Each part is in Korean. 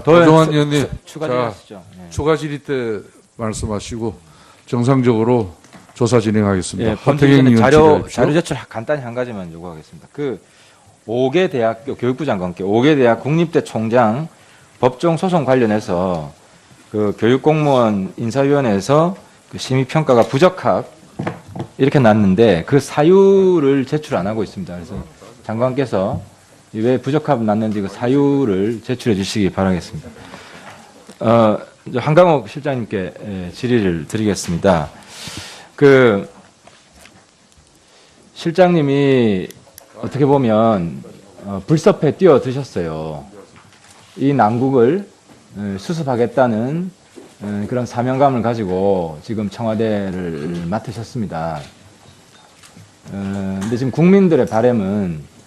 도정환 의원님, 추가 질의하시죠. 추가 질의 때 말씀하시고 정상적으로 조사 진행하겠습니다. 예, 하태경 의원 자료 질의하십시오. 제출 간단히 한 가지만 요구하겠습니다. 그 5개 대학교 교육부 장관께 5개 대학 국립대 총장 법정 소송 관련해서 그 교육공무원 인사위원회에서 그 심의평가가 부적합 이렇게 났는데 그 사유를 제출 안 하고 있습니다. 그래서 장관께서 왜 부적합 났는지 그 사유를 제출해 주시기 바라겠습니다. 이제 한강옥 실장님께 질의를 드리겠습니다. 그 실장님이 어떻게 보면 불섭에 뛰어드셨어요. 이 난국을 수습하겠다는 그런 사명감을 가지고 지금 청와대를 맡으셨습니다. 근데 지금 국민들의 바람은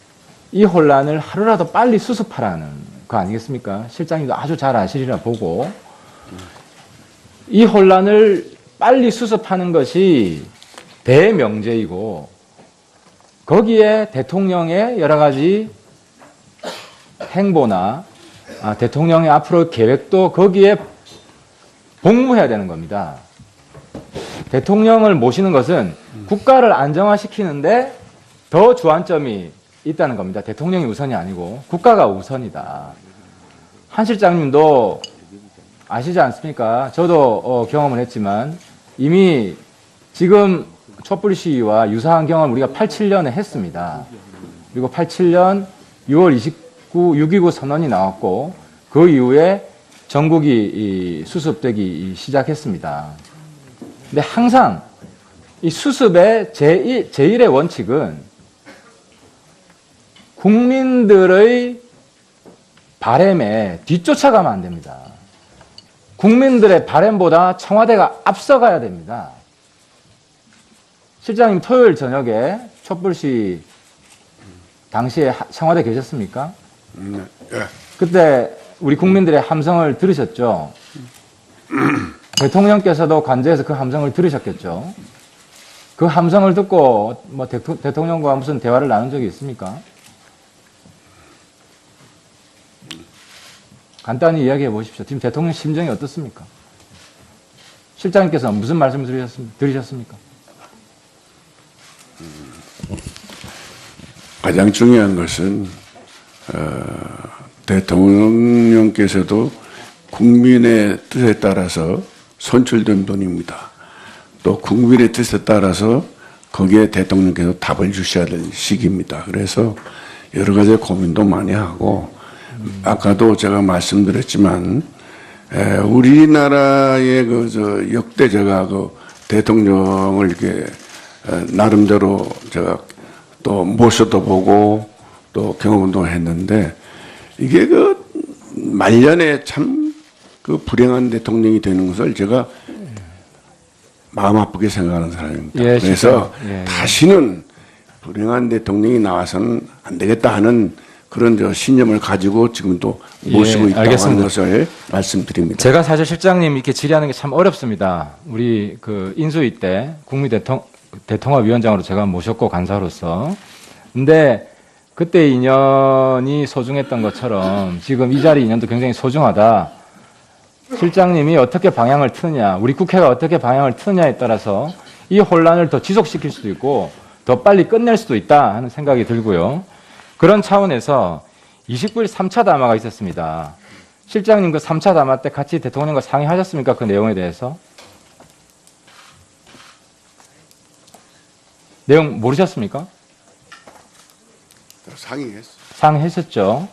이 혼란을 하루라도 빨리 수습하라는 거 아니겠습니까? 실장님도 아주 잘 아시리라 보고 이 혼란을 빨리 수습하는 것이 대명제이고 거기에 대통령의 여러 가지 행보나 대통령의 앞으로 계획도 거기에 복무해야 되는 겁니다. 대통령을 모시는 것은 국가를 안정화시키는데 더 주안점이 있다는 겁니다. 대통령이 우선이 아니고 국가가 우선이다. 한 실장님도 아시지 않습니까? 저도 경험을 했지만 이미 지금 촛불 시위와 유사한 경험을 우리가 87년에 했습니다. 그리고 87년 6월 29, 6.29 선언이 나왔고 그 이후에 전국이 수습되기 시작했습니다. 근데 항상 이 수습의 제1의 원칙은 국민들의 바람에 뒤쫓아가면 안 됩니다. 국민들의 바람보다 청와대가 앞서가야 됩니다. 실장님 토요일 저녁에 촛불시 당시에 청와대 계셨습니까? 예. 그때 우리 국민들의 함성을 들으셨죠? 대통령께서도 관저에서 그 함성을 들으셨겠죠? 그 함성을 듣고 뭐 대통령과 무슨 대화를 나눈 적이 있습니까? 간단히 이야기해 보십시오. 지금 대통령 심정이 어떻습니까? 실장님께서 무슨 말씀을 들으셨습니까? 가장 중요한 것은 대통령께서도 국민의 뜻에 따라서 선출된 분입니다. 또 국민의 뜻에 따라서 거기에 대통령께서 답을 주셔야 될 시기입니다. 그래서 여러 가지 고민도 많이 하고 아까도 제가 말씀드렸지만 우리나라의 역대 제가 대통령을 이렇게 나름대로 제가 또 모셔도 보고 또 경험도 했는데 이게 말년에 참 불행한 대통령이 되는 것을 제가 마음 아프게 생각하는 사람입니다. 예, 그래서 예. 다시는 불행한 대통령이 나와서는 안 되겠다 하는 그런 신념을 가지고 지금도 모시고 있다고 알겠습니다. 하는 것을 말씀드립니다. 제가 사실 실장님 이렇게 질의하는 게 참 어렵습니다. 우리 인수위 때 국민대통합위원장으로 제가 모셨고 간사로서. 근데 그때 인연이 소중했던 것처럼 지금 이 자리 인연도 굉장히 소중하다. 실장님이 어떻게 방향을 트느냐, 우리 국회가 어떻게 방향을 트느냐에 따라서 이 혼란을 더 지속시킬 수도 있고 더 빨리 끝낼 수도 있다 하는 생각이 들고요. 그런 차원에서 29일 3차 담화가 있었습니다. 실장님 그 3차 담화 때 같이 대통령과 상의하셨습니까? 그 내용에 대해서? 내용 모르셨습니까? 상의했었죠.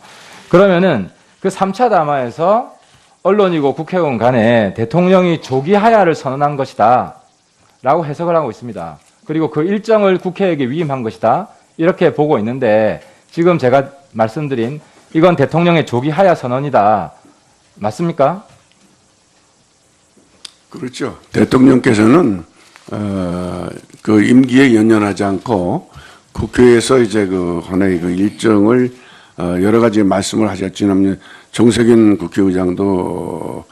그러면은 그 3차 담화에서 언론이고 국회의원 간에 대통령이 조기 하야를 선언한 것이다 라고 해석을 하고 있습니다. 그리고 그 일정을 국회에게 위임한 것이다 이렇게 보고 있는데 지금 제가 말씀드린 이건 대통령의 조기 하야 선언이다. 맞습니까? 그렇죠. 대통령께서는 그 임기에 연연하지 않고 국회에서 이제 하나의 일정을 여러 가지 말씀을 하셨지만 정세균 국회의장도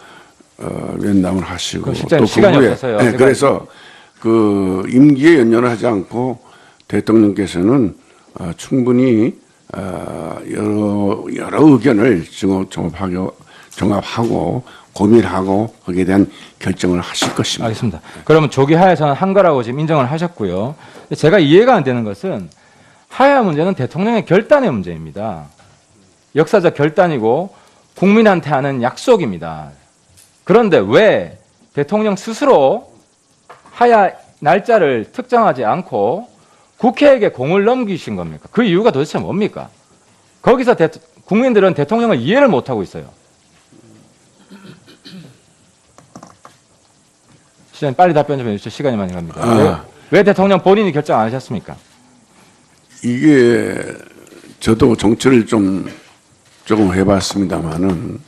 면담을 하시고 또 시간이 없어서요. 네, 그래서 임기에 연연하지 않고 대통령께서는 충분히 여러 의견을 종합하고 고민하고 거기에 대한 결정을 하실 것입니다. 알겠습니다. 그러면 조기 하야에서는 한 거라고 지금 인정을 하셨고요. 근데 제가 이해가 안 되는 것은 하야 문제는 대통령의 결단의 문제입니다. 역사적 결단이고 국민한테 하는 약속입니다. 그런데 왜 대통령 스스로 하야 날짜를 특정하지 않고 국회에게 공을 넘기신 겁니까? 그 이유가 도대체 뭡니까? 거기서 국민들은 대통령을 이해를 못하고 있어요. 시장님 빨리 답변 좀 해주시죠. 시간이 많이 갑니다. 왜 대통령 본인이 결정 안 하셨습니까? 이게 저도 정치를 조금 해봤습니다만은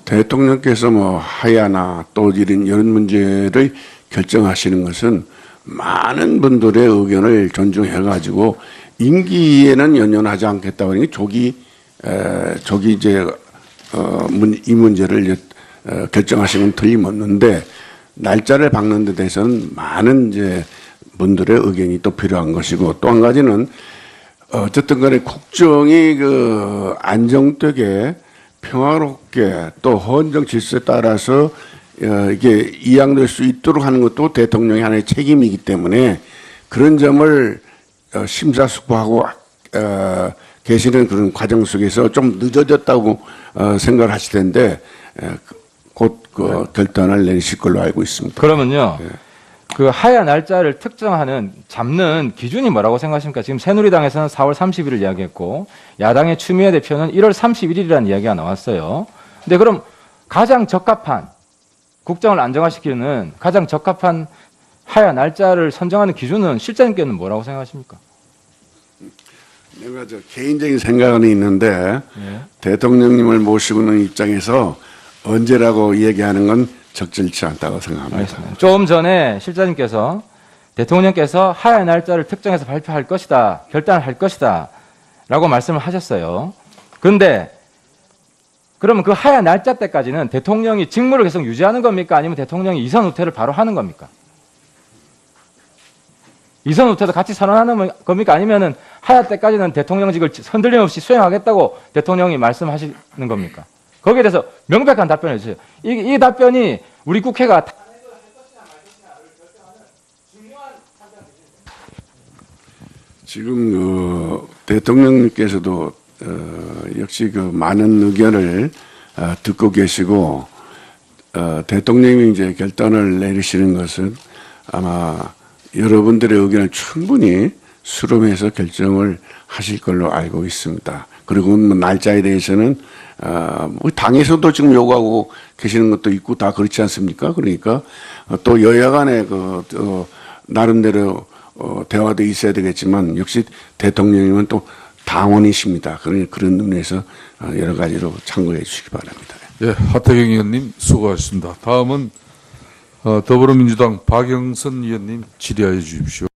대통령께서 뭐 하야나 또 이런 문제를 결정하시는 것은 많은 분들의 의견을 존중해가지고 임기에는 연연하지 않겠다 그러니 조기 이제 이 문제를 결정하시면 틀림없는데 날짜를 박는 데 대해서는 많은 이제 분들의 의견이 또 필요한 것이고 또 한 가지는 어쨌든 간에 국정이 그 안정되게 평화롭게 또 헌정 질서에 따라서 이게 이양될 수 있도록 하는 것도 대통령의 하나의 책임이기 때문에 그런 점을 심사숙고하고 계시는 그런 과정 속에서 좀 늦어졌다고 생각을 하실 텐데 곧 그 결단을 내리실 걸로 알고 있습니다. 그러면요. 예. 그 하야 날짜를 잡는 기준이 뭐라고 생각하십니까? 지금 새누리당에서는 4월 30일을 이야기했고 야당의 추미애 대표는 1월 31일이라는 이야기가 나왔어요. 근데 그럼 가장 적합한 국정을 안정화시키는 가장 적합한 하야 날짜를 선정하는 기준은 실장님께는 뭐라고 생각하십니까? 내가 저 개인적인 생각은 있는데 예. 대통령님을 모시고 있는 입장에서 언제라고 얘기하는 건 적절치 않다고 생각합니다. 알겠습니다. 좀 전에 실장님께서 대통령께서 하야 날짜를 특정해서 발표할 것이다, 결단을 할 것이다 라고 말씀을 하셨어요. 그런데 그러면 그 하야 날짜 때까지는 대통령이 직무를 계속 유지하는 겁니까? 아니면 대통령이 이선 후퇴를 바로 하는 겁니까? 이선 후퇴도 같이 선언하는 겁니까? 아니면은 하야 때까지는 대통령직을 흔들림 없이 수행하겠다고 대통령이 말씀하시는 겁니까? 거기에 대해서 명백한 답변을 해주세요. 이 답변이 우리 국회가 지금 대통령님께서도 역시 그 많은 의견을 듣고 계시고 대통령이 이제 결단을 내리시는 것은 아마 여러분들의 의견을 충분히 수렴해서 결정을 하실 걸로 알고 있습니다. 그리고 뭐 날짜에 대해서는 뭐 당에서도 지금 요구하고 계시는 것도 있고 다 그렇지 않습니까? 그러니까 또 여야 간에 나름대로 대화도 있어야 되겠지만 역시 대통령님은 또 당원이십니다. 그런 의미에서 여러 가지로 참고해 주시기 바랍니다. 예, 하태경 의원님 수고하셨습니다. 다음은 더불어민주당 박영선 의원님 질의하여 주십시오.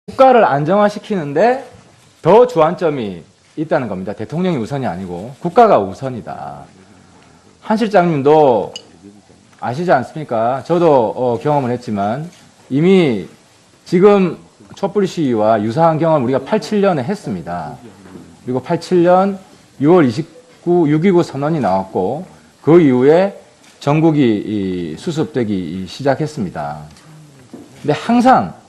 국가를 안정화시키는데 더 주안점이 있다는 겁니다. 대통령이 우선이 아니고 국가가 우선이다. 한 실장님도 아시지 않습니까? 저도 경험을 했지만 이미 지금 촛불 시위와 유사한 경험을 우리가 87년에 했습니다. 그리고 87년 6월 29, 6.29 선언이 나왔고 그 이후에 전국이 수습되기 시작했습니다. 근데 항상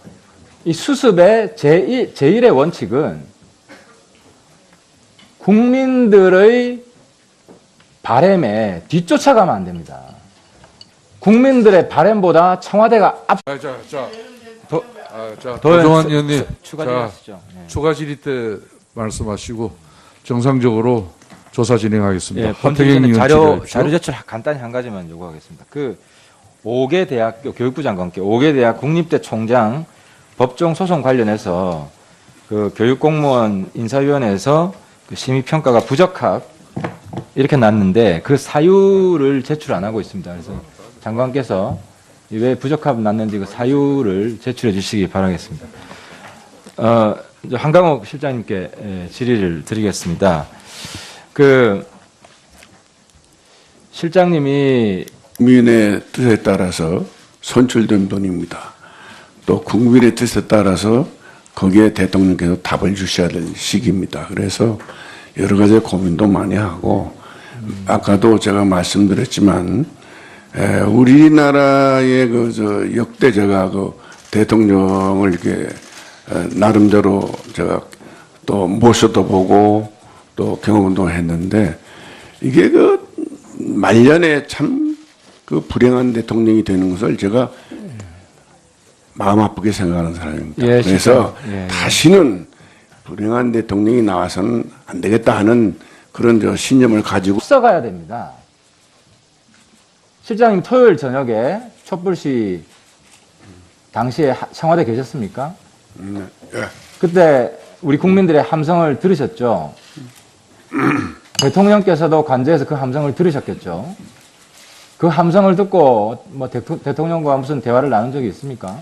이 수습의 제1의 원칙은 국민들의 바램에 뒤쫓아가면 안 됩니다. 국민들의 바램보다 청와대가 도종환 의원님, 추가 자, 질의하시죠. 네. 추가 질의 때 말씀하시고 정상적으로 조사 진행하겠습니다. 예, 하태경 의원 자료 질의하십시오. 제출 간단히 한 가지만 요구하겠습니다. 그 5개 대학교 교육부 장관 함께 5개 대학 국립대 총장 법정 소송 관련해서 그 교육공무원 인사위원회에서 그 심의평가가 부적합 이렇게 났는데 그 사유를 제출 안 하고 있습니다. 그래서 장관께서 왜 부적합 났는지 그 사유를 제출해 주시기 바라겠습니다. 이제 한강옥 실장님께 질의를 드리겠습니다. 그 실장님이 국민의 뜻에 따라서 선출된 분입니다. 또 국민의 뜻에 따라서 거기에 대통령께서 답을 주셔야 될 시기입니다. 그래서 여러 가지 고민도 많이 하고 아까도 제가 말씀드렸지만 우리나라의 역대 제가 그 대통령을 이렇게 나름대로 제가 또 모셔도 보고 또 경험도 했는데 이게 그 말년에 참 그 불행한 대통령이 되는 것을 제가 마음 아프게 생각하는 사람입니다. 예, 그래서 예, 예. 다시는 불행한 대통령이 나와서는 안 되겠다 하는 그런 신념을 가지고 써가야 됩니다. 실장님 토요일 저녁에 촛불시 당시에 청와대 계셨습니까? 예. 그때 우리 국민들의 함성을 들으셨죠? 대통령께서도 관저에서 그 함성을 들으셨겠죠? 그 함성을 듣고 뭐 대통령과 무슨 대화를 나눈 적이 있습니까?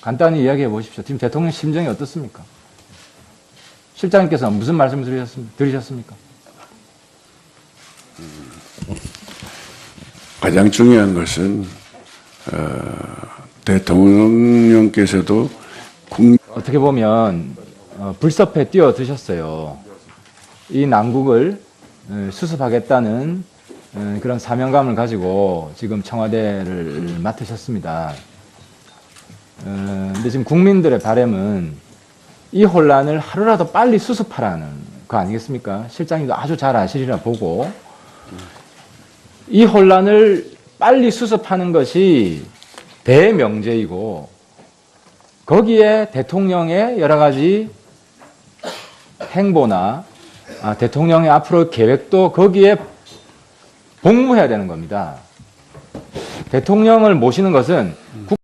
간단히 이야기해 보십시오. 지금 대통령 심정이 어떻습니까? 실장님께서 무슨 말씀을 들으셨습니까? 가장 중요한 것은 대통령께서도 어떻게 보면 불섭에 뛰어드셨어요. 이 난국을 수습하겠다는 그런 사명감을 가지고 지금 청와대를 맡으셨습니다. 근데 지금 국민들의 바람은 이 혼란을 하루라도 빨리 수습하라는 거 아니겠습니까? 실장님도 아주 잘 아시리라 보고 이 혼란을 빨리 수습하는 것이 대명제이고 거기에 대통령의 여러 가지 행보나 대통령의 앞으로 계획도 거기에 복무해야 되는 겁니다. 대통령을 모시는 것은